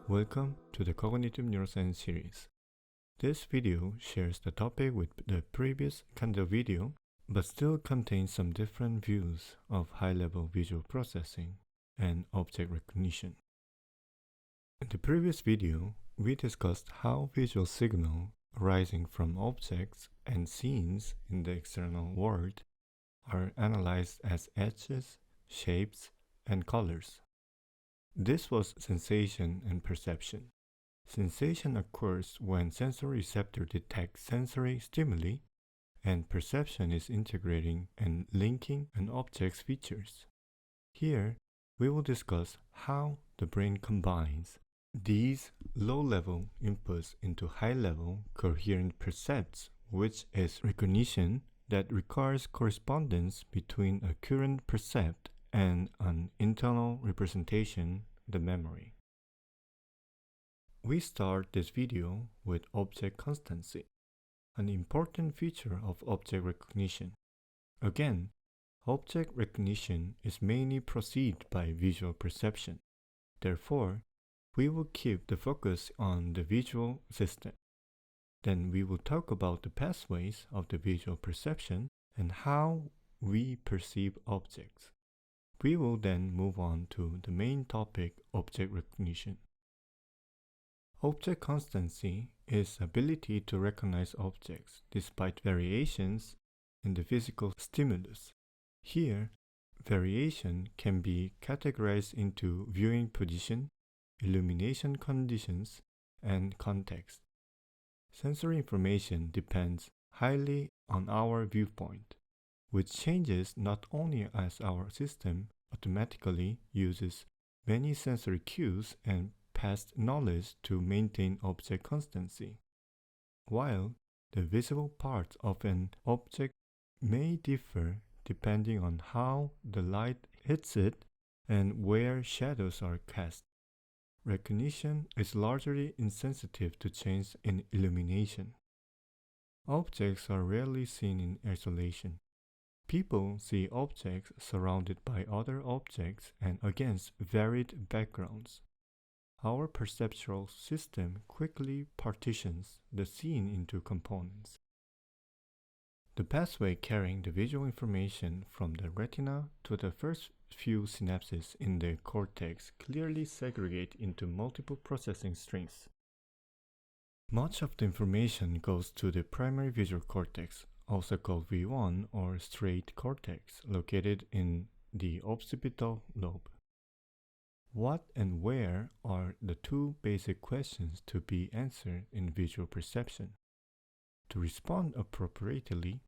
Welcome to the Cognitive Neuroscience series. This video shares the topic with the previous kind of video, but still contains some different views of high-level visual processing and object recognition. In the previous video, we discussed how visual signal arising from objects and scenes in the external world are analyzed as edges, shapes, and colors. This was sensation and perception. Sensation occurs when sensory receptor detects sensory stimuli, and perception is integrating and linking an object's features. Here, we will discuss how the brain combines these low-level inputs into high-level coherent percepts, which is recognition that requires correspondence between a current percept and an internal representation, the memory. We start this video with object constancy, an important feature of object recognition. Again, object recognition is mainly proceeded by visual perception. Therefore, we will keep the focus on the visual system. Then we will talk about the pathways of the visual perception and how we perceive objects. We will then move on to the main topic, object recognition. Object constancy is ability to recognize objects despite variations in the physical stimulus. Here, variation can be categorized into viewing position, illumination conditions, and context. Sensory information depends highly on our viewpoint, which changes not only as our system automatically uses many sensory cues and past knowledge to maintain object constancy, while the visible parts of an object may differ depending on how the light hits it and where shadows are cast. Recognition is largely insensitive to change in illumination. Objects are rarely seen in isolation. People see objects surrounded by other objects and against varied backgrounds. Our perceptual system quickly partitions the scene into components. The pathway carrying the visual information from the retina to the first few synapses in the cortex clearly segregate into multiple processing streams. Much of the information goes to the primary visual cortex, also called V1 or straight cortex, located in the occipital lobe. What and where are the two basic questions to be answered in visual perception. To respond appropriately,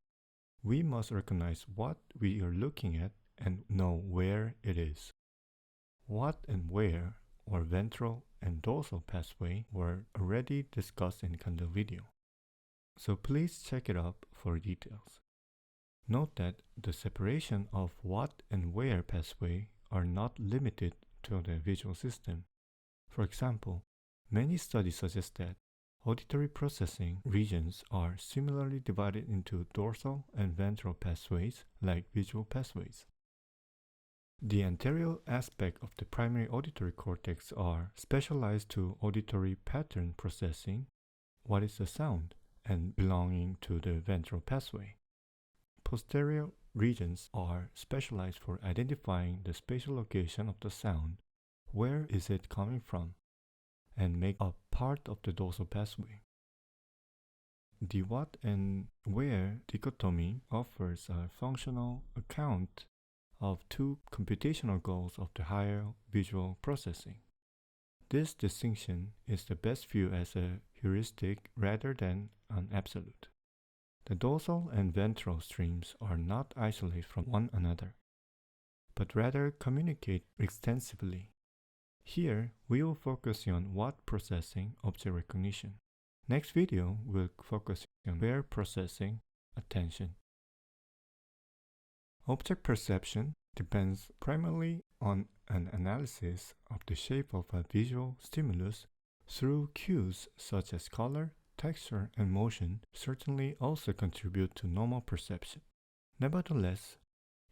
we must recognize what we are looking at and know where it is. What and where, or ventral and dorsal pathway, were already discussed in Kanda video, so please check it out for details. Note that the separation of what and where pathway are not limited to the visual system. For example, many studies suggest that auditory processing regions are similarly divided into dorsal and ventral pathways like visual pathways. The anterior aspect of the primary auditory cortex are specialized to auditory pattern processing, what is the sound, and belonging to the ventral pathway. Posterior regions are specialized for identifying the spatial location of the sound, where is it coming from, and make up part of the dorsal pathway. The what and where dichotomy offers a functional account of two computational goals of the higher visual processing. This distinction is the best view as a heuristic rather than an absolute. The dorsal and ventral streams are not isolated from one another, but rather communicate extensively. Here, we will focus on what processing object recognition. Next video will focus on where processing attention. Object perception depends primarily on an analysis of the shape of a visual stimulus through cues such as color, texture, and motion certainly also contribute to normal perception. Nevertheless,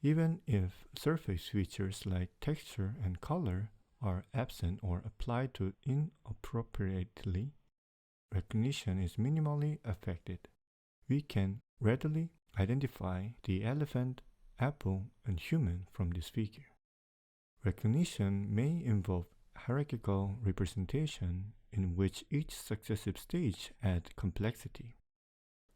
even if surface features like texture and color are absent or applied to inappropriately, recognition is minimally affected. We can readily identify the elephant, apple, and human from this figure. Recognition may involve hierarchical representation in which each successive stage adds complexity.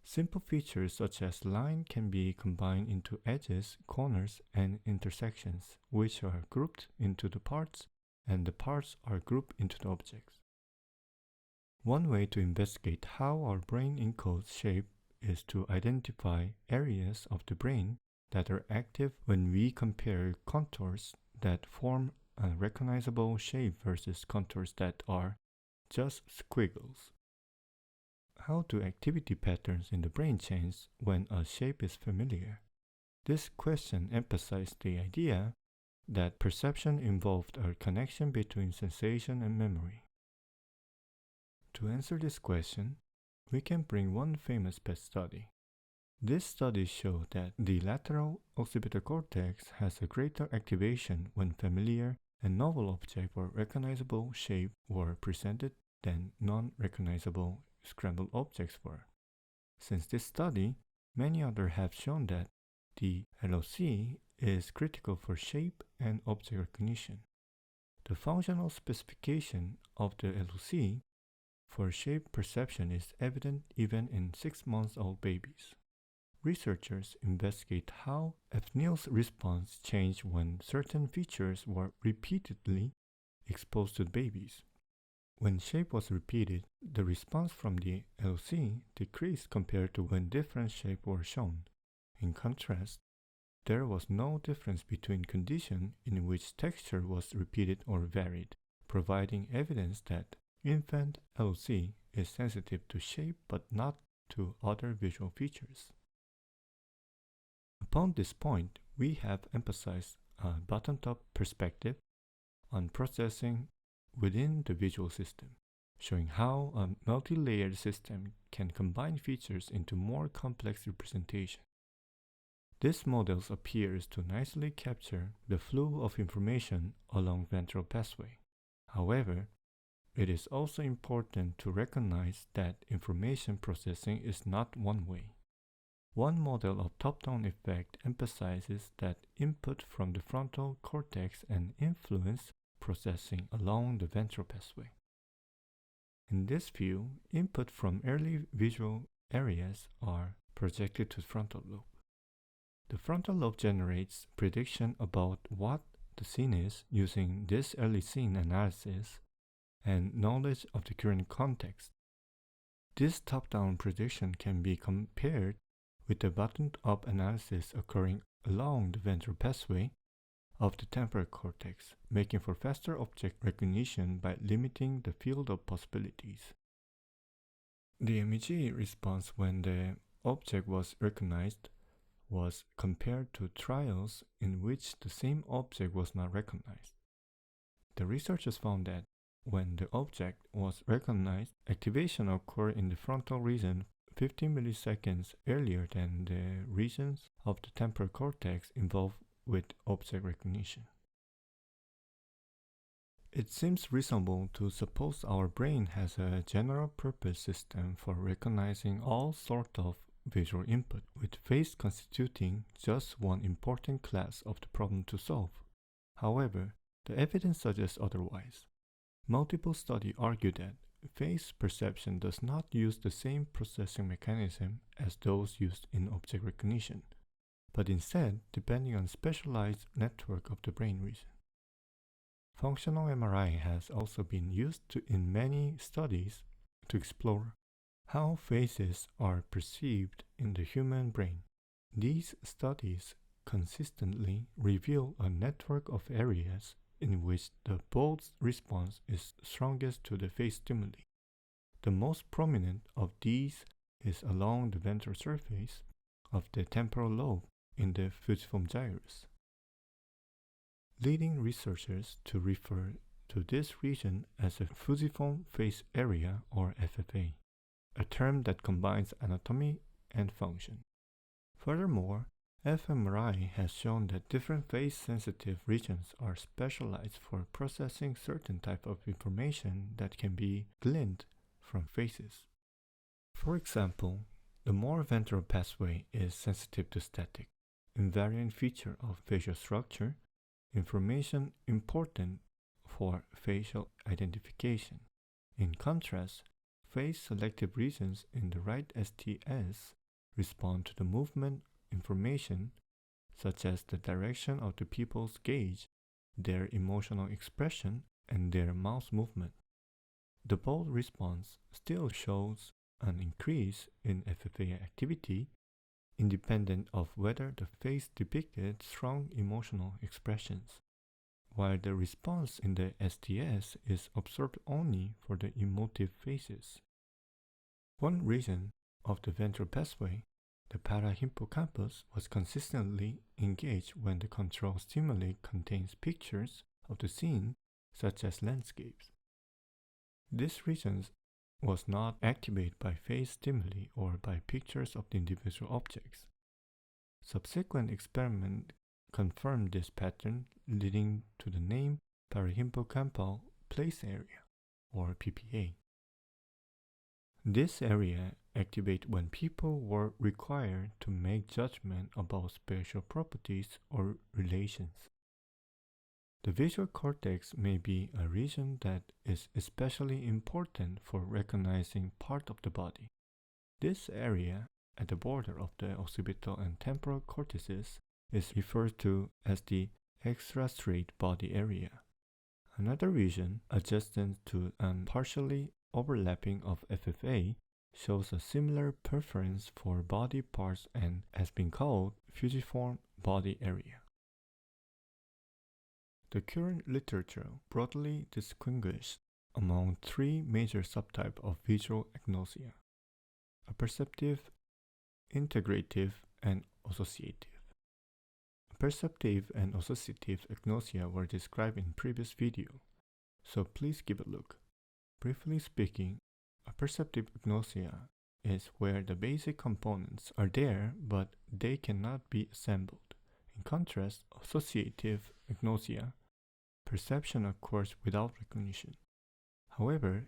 Simple features such as line can be combined into edges, corners, and intersections, which are grouped into the parts, and the parts are grouped into the objects. One way to investigate how our brain encodes shape is to identify areas of the brain that are active when we compare contours that form a recognizable shape versus contours that are just squiggles. How do activity patterns in the brain change when a shape is familiar? This question emphasized the idea that perception involved a connection between sensation and memory. To answer this question, we can bring one famous pet study. This study showed that the lateral occipital cortex has a greater activation when familiar and novel objects or recognizable shape were presented than non-recognizable scrambled objects were. Since this study, many others have shown that the LOC is critical for shape and object recognition. The functional specification of the LOC for shape perception is evident even in 6-month-old babies. Researchers investigate how Apneal's response changed when certain features were repeatedly exposed to babies. When shape was repeated, the response from the LOC decreased compared to when different shapes were shown. In contrast, there was no difference between conditions in which texture was repeated or varied, providing evidence that infant LOC is sensitive to shape but not to other visual features. Upon this point, we have emphasized a bottom-up perspective on processing within the visual system, showing how a multi-layered system can combine features into more complex representation. This model appears to nicely capture the flow of information along ventral pathway. However, it is also important to recognize that information processing is not one way. One model of top-down effect emphasizes that input from the frontal cortex and influence processing along the ventral pathway. In this view, input from early visual areas are projected to the frontal lobe. The frontal lobe generates prediction about what the scene is using this early scene analysis and knowledge of the current context. This top-down prediction can be compared with the bottom-up analysis occurring along the ventral pathway of the temporal cortex, making for faster object recognition by limiting the field of possibilities. The MEG response when the object was recognized was compared to trials in which the same object was not recognized. The researchers found that when the object was recognized, activation occurred in the frontal region 15 milliseconds earlier than the regions of the temporal cortex involved with object recognition. It seems reasonable to suppose our brain has a general-purpose system for recognizing all sorts of visual input, with face constituting just one important class of the problem to solve. However, the evidence suggests otherwise. Multiple studies argue that face perception does not use the same processing mechanism as those used in object recognition, but instead depending on specialized network of the brain region. Functional MRI has also been used in many studies to explore how faces are perceived in the human brain. These studies consistently reveal a network of areas in which the bold response is strongest to the face stimuli. The most prominent of these is along the ventral surface of the temporal lobe in the fusiform gyrus, leading researchers to refer to this region as a fusiform face area or FFA, a term that combines anatomy and function. Furthermore, fMRI has shown that different face-sensitive regions are specialized for processing certain type of information that can be gleaned from faces. For example, the more ventral pathway is sensitive to static, invariant feature of facial structure, information important for facial identification. In contrast, face-selective regions in the right STS respond to the movement information such as the direction of the pupil's gaze, their emotional expression, and their mouth movement. The bold response still shows an increase in FFA activity independent of whether the face depicted strong emotional expressions, while the response in the STS is observed only for the emotive faces. One region of the ventral pathway, the parahippocampus, was consistently engaged when the control stimuli contains pictures of the scene, such as landscapes. This region was not activated by face stimuli or by pictures of the individual objects. Subsequent experiments confirmed this pattern, leading to the name parahippocampal place area, or PPA. This area activated when people were required to make judgment about spatial properties or relations. The visual cortex may be a region that is especially important for recognizing part of the body. This area, at the border of the occipital and temporal cortices, is referred to as the extrastriate body area. Another region, adjacent to and partially overlapping of FFA, shows a similar preference for body parts and has been called fusiform body area. The current literature broadly distinguishes among three major subtypes of visual agnosia: apperceptive, integrative, and associative. Apperceptive and associative agnosia were described in previous video, so please give a look. Briefly speaking, apperceptive agnosia is where the basic components are there but they cannot be assembled. In contrast, associative agnosia, perception occurs without recognition. However,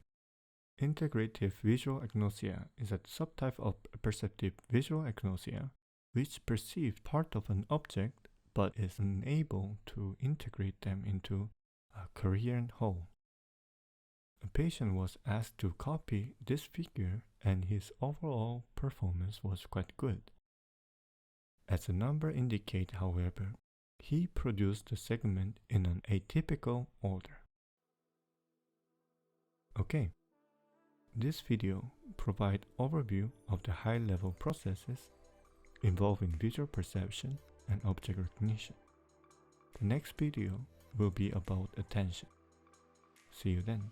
integrative visual agnosia is a subtype of apperceptive visual agnosia which perceives part of an object but is unable to integrate them into a coherent whole. A patient was asked to copy this figure and his overall performance was quite good. As the number indicates, however, he produced the segment in an atypical order. Okay, this video provides overview of the high-level processes involving visual perception and object recognition. The next video will be about attention. See you then.